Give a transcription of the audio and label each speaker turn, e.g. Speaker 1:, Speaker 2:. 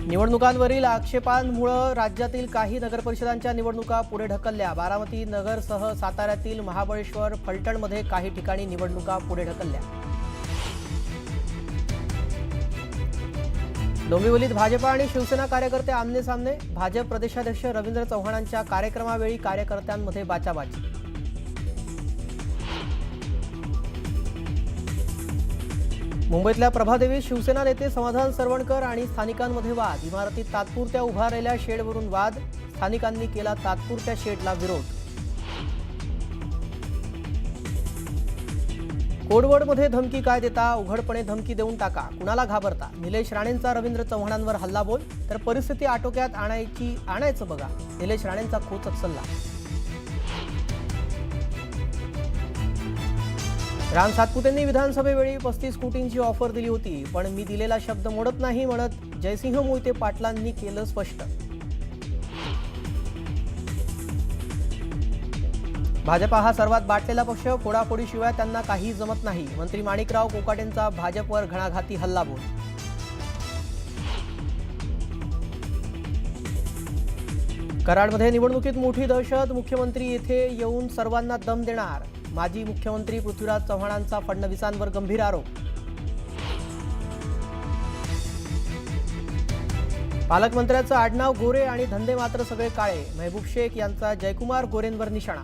Speaker 1: निवडणुकांवरील आक्षेपांमुळे राज्यातील काही नगरपरिषदांच्या निवडणुका पुढे ढकलल्या। बारामती नगरसह साताऱ्यातील महाबळेश्वर, फलटणमध्ये काही ठिकाणी निवडणुका पुढे ढकलल्या। डोंबिवलीत भाजपा आणि शिवसेना कार्यकर्ते आमने-सामने। भाजप प्रदेशाध्यक्ष रवींद्र चव्हाणांच्या कार्यक्रमावेळी कार्यकर्त्यांमध्ये बाचाबाची। मुंबईतल्या प्रभादेवी शिवसेना नेते समाधान सरवणकर आणि स्थानिकांमध्ये वाद। इमारतीत तात्पुरत्या उभारलेल्या शेडवरून वाद। स्थानिकांनी केला तात्पुरत्या शेडला विरोध। कोडवर्डमध्ये धमकी काय देता? उघडपणे धमकी देऊन टाका, कुणाला घाबरता? निलेश राणेंचा रवींद्र चव्हाणांवर हल्लाबोल। तर परिस्थिती आटोक्यात आणायचं बघा, निलेश राणेंचा खोचक सल्ला। राम सातपुतेंनी विधानसभेवेळी 35 कोटींची ऑफर दिली होती, पण मी दिलेला शब्द मोडत नाही म्हणत जयसिंह मोहिते पाटलांनी केलं स्पष्ट। भाजपा हा सर्वात बाटलेला पक्ष, फोडाफोडीशिवाय त्यांना काही जमत नाही। मंत्री माणिकराव कोकाटेंचा भाजपवर घणाघाती हल्लाबोल। कराडमध्ये निवडणुकीत मोठी दहशत। मुख्यमंत्री येथे येऊन सर्वांना दम देणार। माजी मुख्यमंत्री पृथ्वीराज चव्हाणांचा फडणवीसांवर गंभीर आरोप। पालकमंत्र्याचं आडनाव गोरे आणि धंदे मात्र सगळे काळे। महबूब शेख यांचा जयकुमार गोरेंवर निशाणा।